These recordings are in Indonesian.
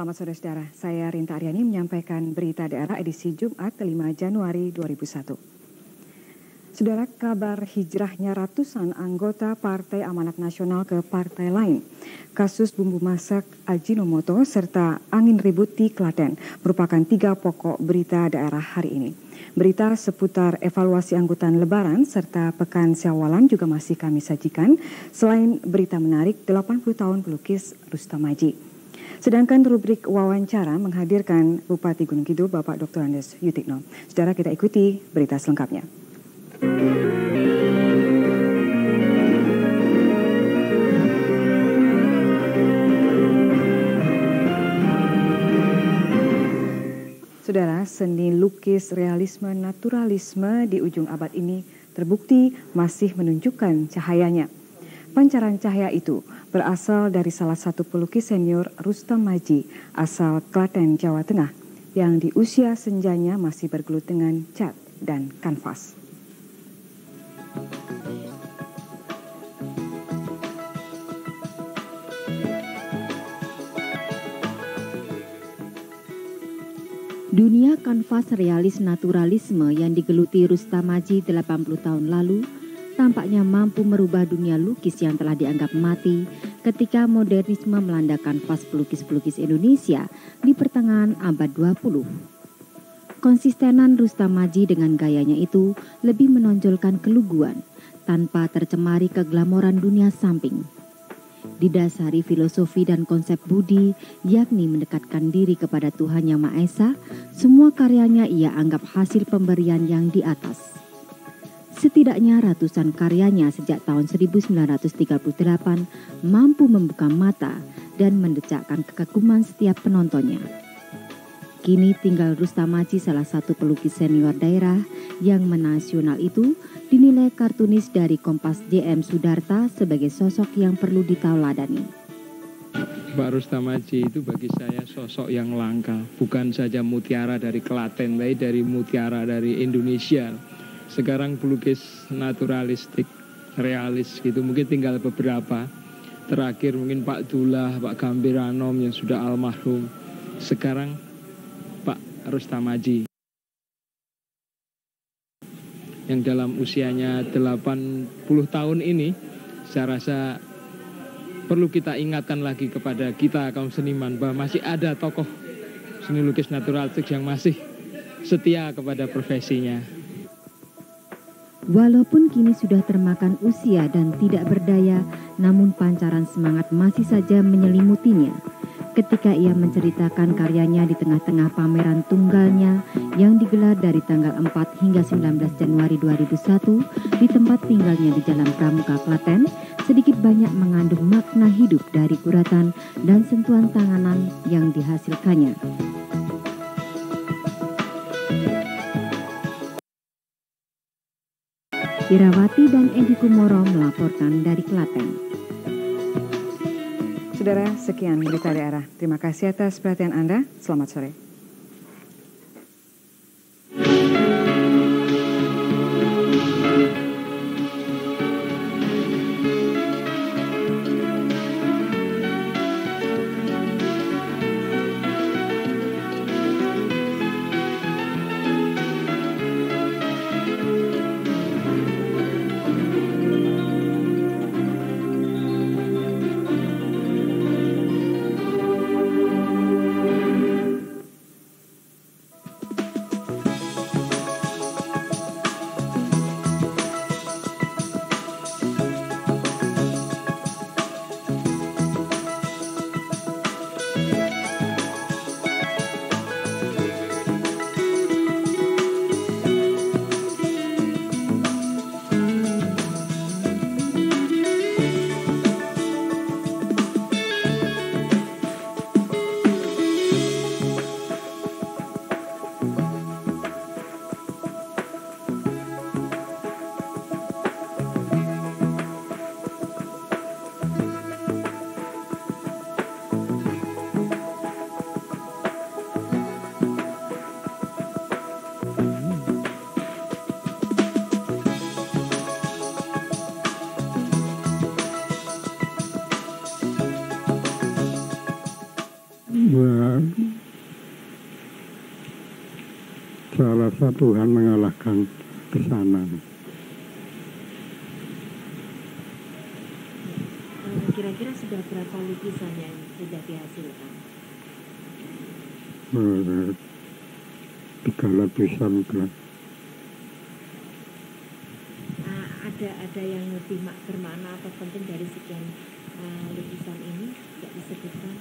Selamat sore saudara, saya Rinta Aryani menyampaikan berita daerah edisi Jumat 5 Januari 2001. Saudara, kabar hijrahnya ratusan anggota Partai Amanat Nasional ke partai lain, kasus bumbu masak Ajinomoto serta angin ribut di Klaten merupakan 3 pokok berita daerah hari ini. Berita seputar evaluasi angkutan lebaran serta pekan Syawalan juga masih kami sajikan, selain berita menarik 80 tahun pelukis Rustam Maji. Sedangkan rubrik wawancara menghadirkan Bupati Gunung Kidul Bapak Dr. Andes Yutikno. Saudara, kita ikuti berita selengkapnya. Saudara, seni lukis realisme naturalisme di ujung abad ini terbukti masih menunjukkan cahayanya. Pancaran cahaya itu berasal dari salah satu pelukis senior Rustam Maji asal Klaten, Jawa Tengah yang di usia senjanya masih bergelut dengan cat dan kanvas. Dunia kanvas realis naturalisme yang digeluti Rustam Maji 80 tahun lalu tampaknya mampu merubah dunia lukis yang telah dianggap mati ketika modernisme melanda kanvas pelukis-pelukis Indonesia di pertengahan abad 20. Konsistenan Rustam Maji dengan gayanya itu lebih menonjolkan keluguan tanpa tercemari keglamoran dunia samping. Didasari filosofi dan konsep budi, yakni mendekatkan diri kepada Tuhan Yang Maha Esa, semua karyanya ia anggap hasil pemberian yang di atas. Setidaknya ratusan karyanya sejak tahun 1938 mampu membuka mata dan mendecakkan kekaguman setiap penontonnya. Kini tinggal Rustam Maji, salah satu pelukis senior daerah yang menasional itu, dinilai kartunis dari Kompas JM Sudarta sebagai sosok yang perlu ditauladani. Pak Rustam Maji itu bagi saya sosok yang langka, bukan saja mutiara dari Klaten, tapi dari mutiara dari Indonesia. Sekarang pelukis naturalistik, realis gitu, mungkin tinggal beberapa. Terakhir mungkin Pak Dullah, Pak Gambir Anom yang sudah almarhum. Sekarang Pak Rustam Maji yang dalam usianya 80 tahun ini, saya rasa perlu kita ingatkan lagi kepada kita kaum seniman bahwa masih ada tokoh seni lukis naturalistik yang masih setia kepada profesinya. Walaupun kini sudah termakan usia dan tidak berdaya, namun pancaran semangat masih saja menyelimutinya. Ketika ia menceritakan karyanya di tengah-tengah pameran tunggalnya yang digelar dari tanggal 4 hingga 19 Januari 2001 di tempat tinggalnya di Jalan Pramuka, Klaten, sedikit banyak mengandung makna hidup dari guratan dan sentuhan tanganan yang dihasilkannya. Irawati dan Edi Kumoro melaporkan dari Klaten. Saudara, sekian berita daerah. Terima kasih atas perhatian Anda. Selamat sore. Tuhan mengalahkan pesanan. Kira-kira sudah berapa lukisan yang sudah dihasilkan? 3 lapisan lah. Ada yang lebih bermakna atau penting dari sekian lukisan ini tidak disebutkan?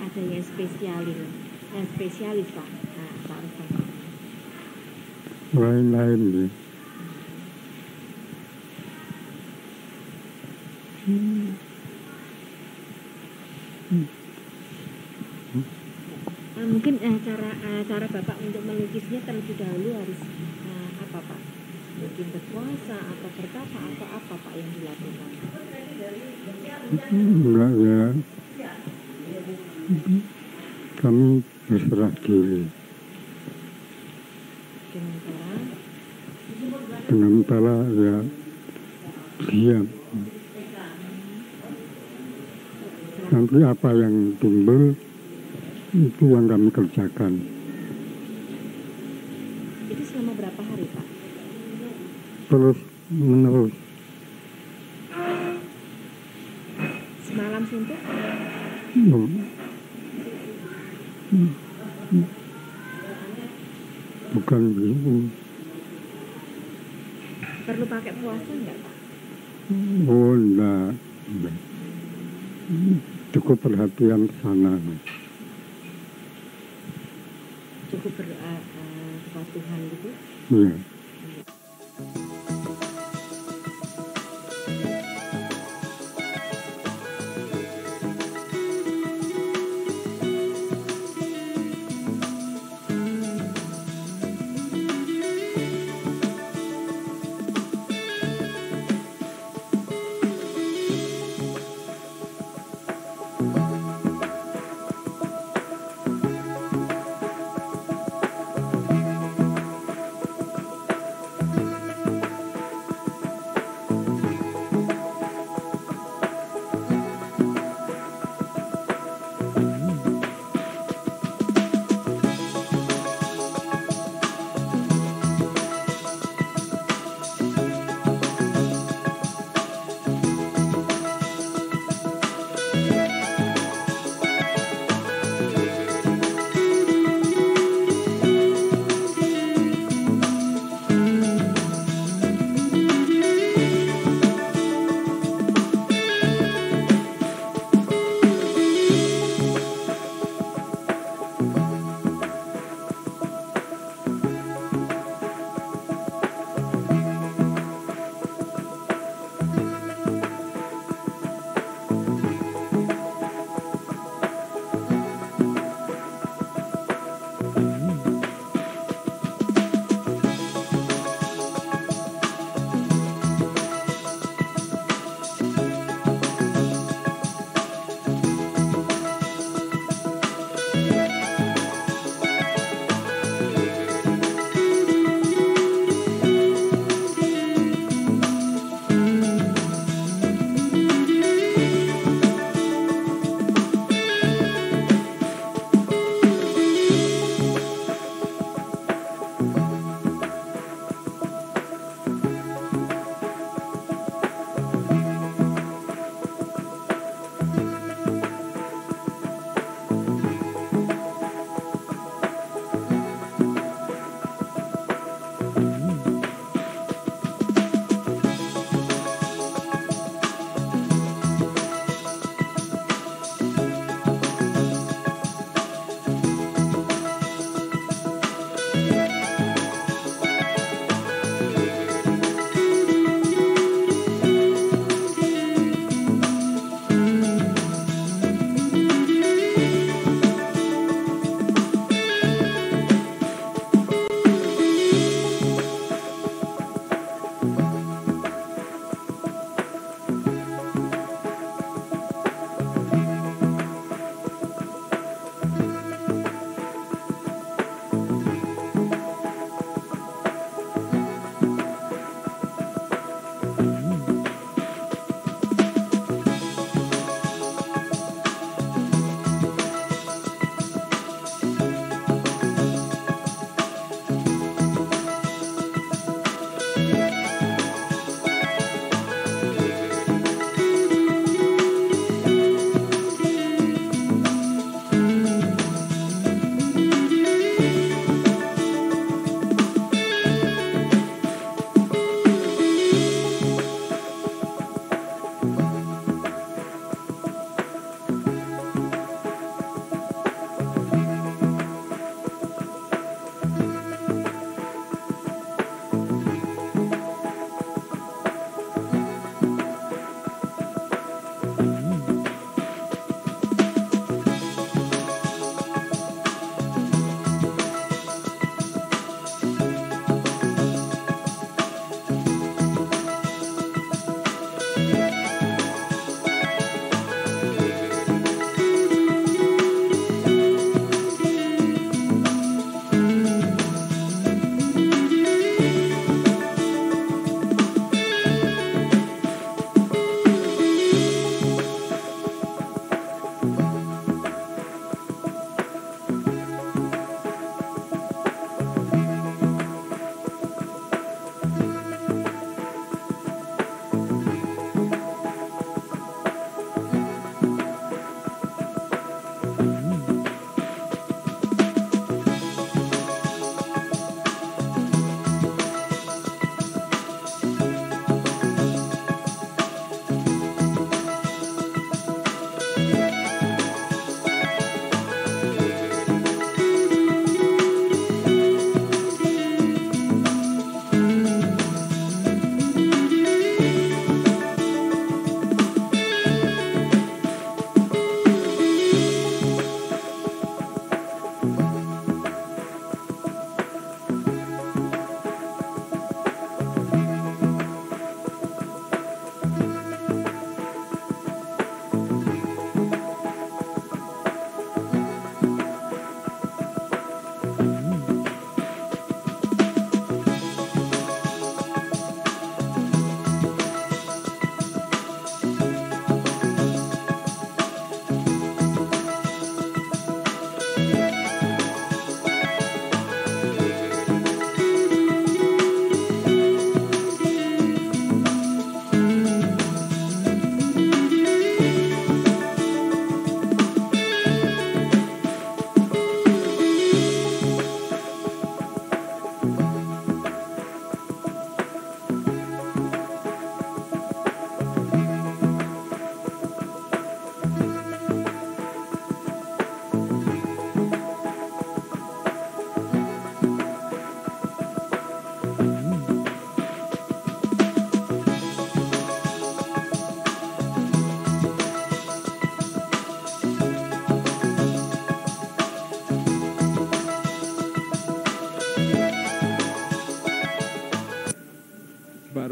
Ada yang spesialis Pak. Pak Rustam. Lain-lain ya. Mungkin cara Bapak untuk melukisnya terlebih dahulu harus apa Pak? Mungkin berpuasa atau bertapa atau apa Pak yang dilakukan? Enggak ya. Kami berserah diri. Dengan cara ya diam. Nanti apa yang timbul itu yang kami kerjakan. Itu selama berapa hari Pak? Terus menerus. Semalam suntuk? Bukan begitu. Perlu pakai puasa enggak Pak? Oh enggak. Cukup perhatian ke sana. Cukup berdoa kepada Tuhan gitu? Iya.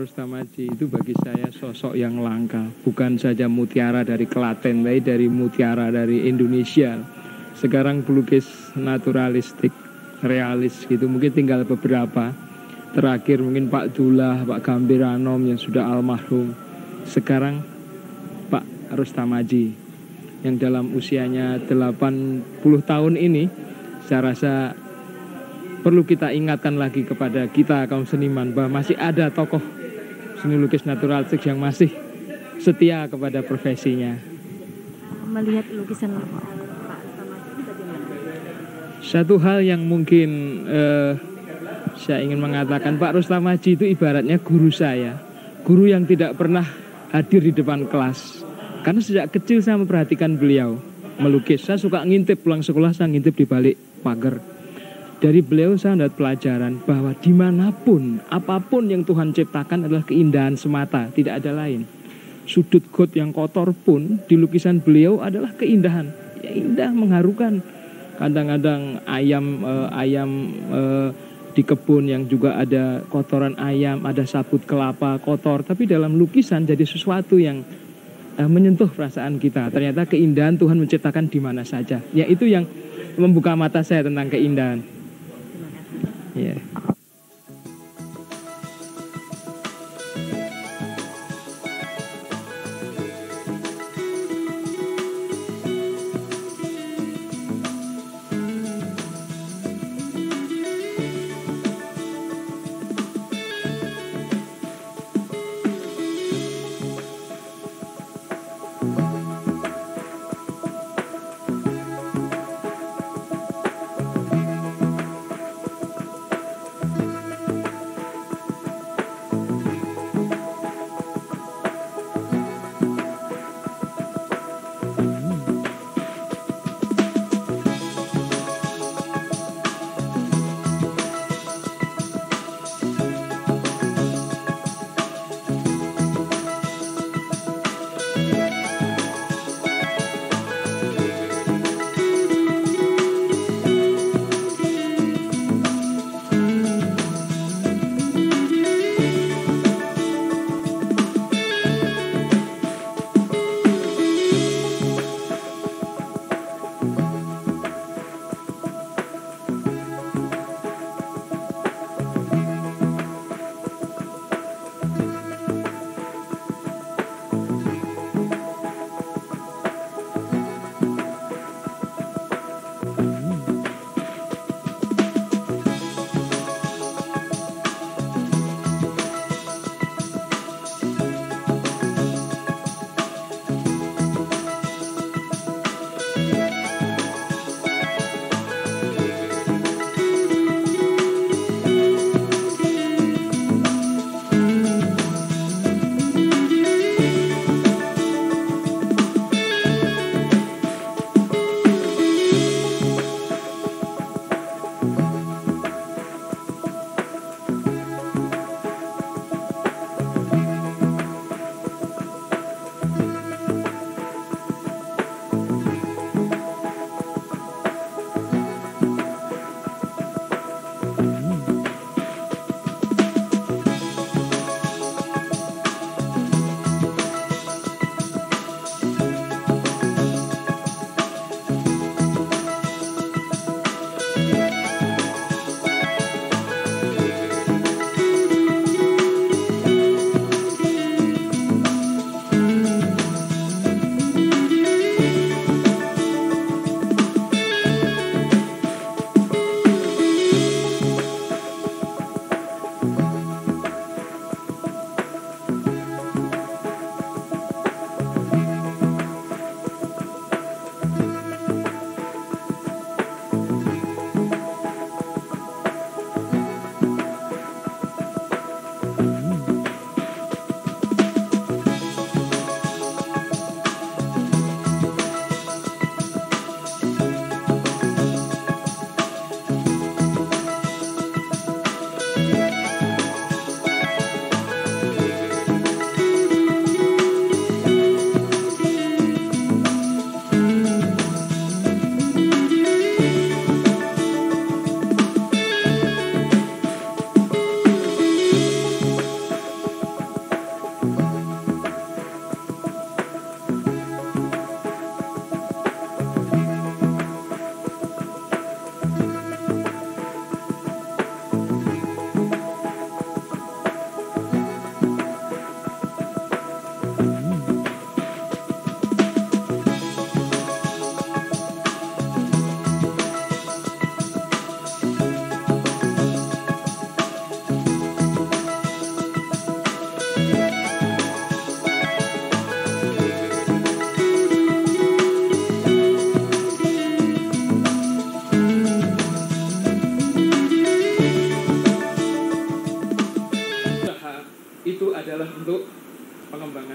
Rustamaji itu bagi saya sosok yang langka. Bukan saja mutiara dari Klaten, tapi dari mutiara dari Indonesia. Sekarang pelukis naturalistik, realis gitu. Mungkin tinggal beberapa. Terakhir mungkin Pak Dullah, Pak Gambir Anom yang sudah almarhum. Sekarang Pak Rustamaji yang dalam usianya 80 tahun ini, saya rasa perlu kita ingatkan lagi kepada kita kaum seniman bahwa masih ada tokoh seni lukis naturalistik yang masih setia kepada profesinya. Melihat lukisan Pak Rustamaji itu bagaimana? Satu hal yang mungkin saya ingin mengatakan, Pak Rustamaji itu ibaratnya guru saya. Guru yang tidak pernah hadir di depan kelas. Karena sejak kecil saya memperhatikan beliau melukis. Saya suka ngintip pulang sekolah, saya ngintip di balik pagar. Dari beliau saya mendapat pelajaran bahwa dimanapun, apapun yang Tuhan ciptakan adalah keindahan semata, tidak ada lain. Sudut got yang kotor pun di lukisan beliau adalah keindahan. Ya, indah, mengharukan. Kadang-kadang ayam di kebun yang juga ada kotoran ayam, ada sabut kelapa kotor. Tapi dalam lukisan jadi sesuatu yang menyentuh perasaan kita. Ternyata keindahan Tuhan menciptakan di mana saja. Ya, itu yang membuka mata saya tentang keindahan. Yeah.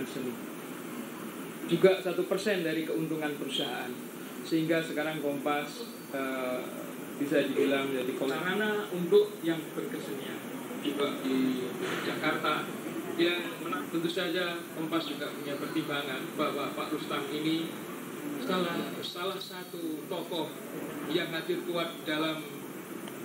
seni. Juga 1% dari keuntungan perusahaan. Sehingga sekarang Kompas bisa dibilang menjadi sarana untuk yang berkesenian. Juga di Jakarta yang tentu saja Kompas juga punya pertimbangan bahwa Pak Rustam ini salah satu tokoh yang hadir kuat dalam,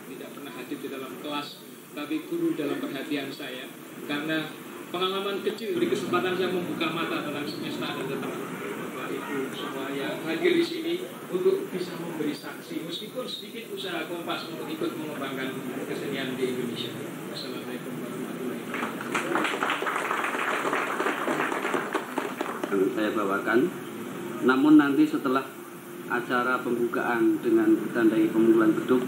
tidak pernah hadir di dalam kelas, tapi guru dalam perhatian saya. Karena pengalaman kecil di kesempatan saya membuka mata tentang semesta dan tentang Bapak Ibu semua yang hadir di sini untuk bisa memberi saksi meskipun sedikit usaha Kompas untuk ikut mengembangkan kesenian di Indonesia. Wassalamualaikum warahmatullahi wabarakatuh. Saya bawakan, namun nanti setelah acara pembukaan dengan ditandai pemungkulan beduk.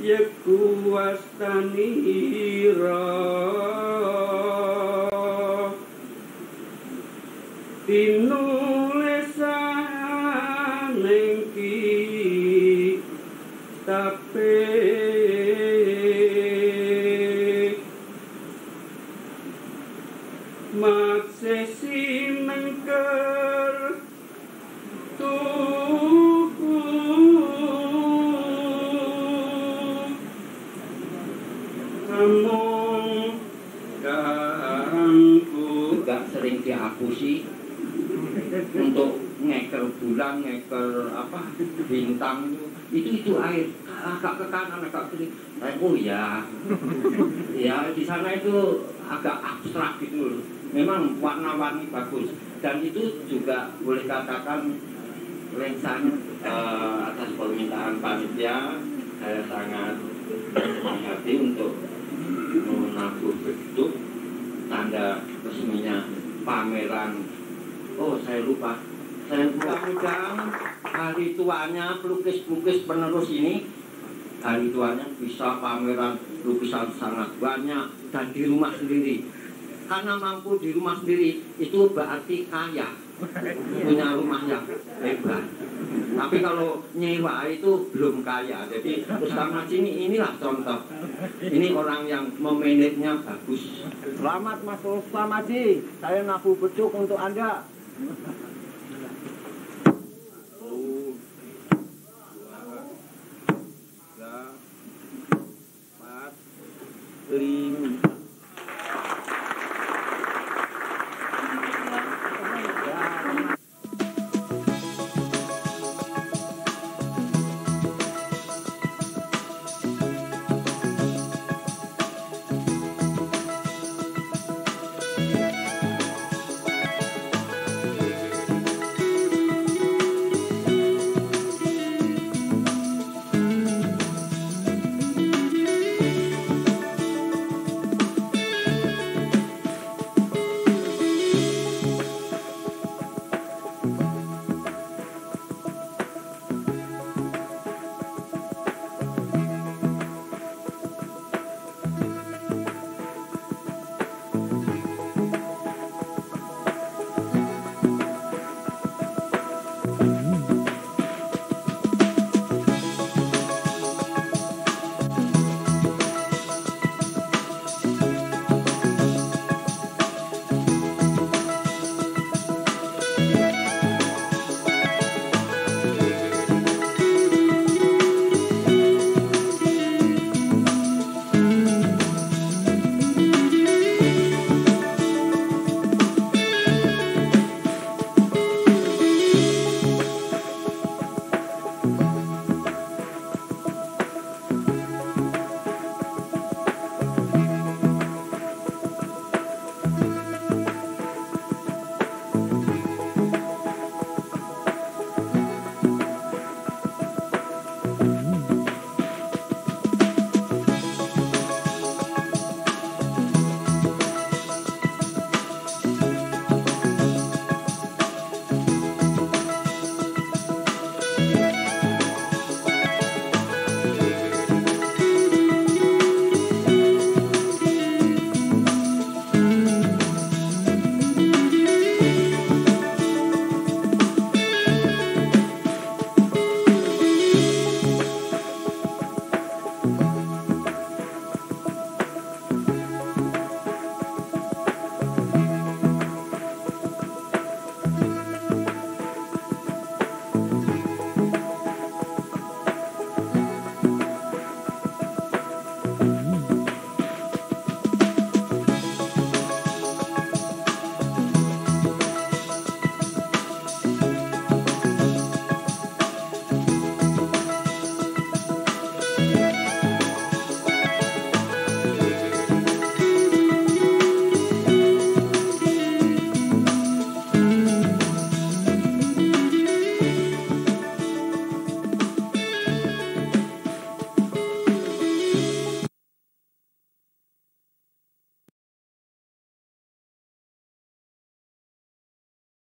Yeku wastani ira tinulisan nengki tapi maksesi nengker tuku ngomong kangku juga sering diakusi untuk ngeker bulan, ngeker bintang itu air agak ke kanan agak kiri. Oh ya, ya di sana itu agak abstrak gitu. Memang warna-warni bagus dan itu juga boleh katakan lensanya atas permintaan panitia saya sangat hati untuk menabuh bentuk tanda resminya pameran. Oh saya lupa. Mudah-mudahan hari tuanya pelukis-pelukis penerus ini, hari tuanya bisa pameran lukisan sangat banyak dan di rumah sendiri. Karena mampu di rumah sendiri itu berarti kaya, punya rumah yang hebat. Tapi kalau nyewa itu belum kaya. Jadi Rustam Madji inilah contoh. Ini orang yang memanagenya bagus. Selamat Mas Rustam Madji, saya nabuh beduk untuk Anda.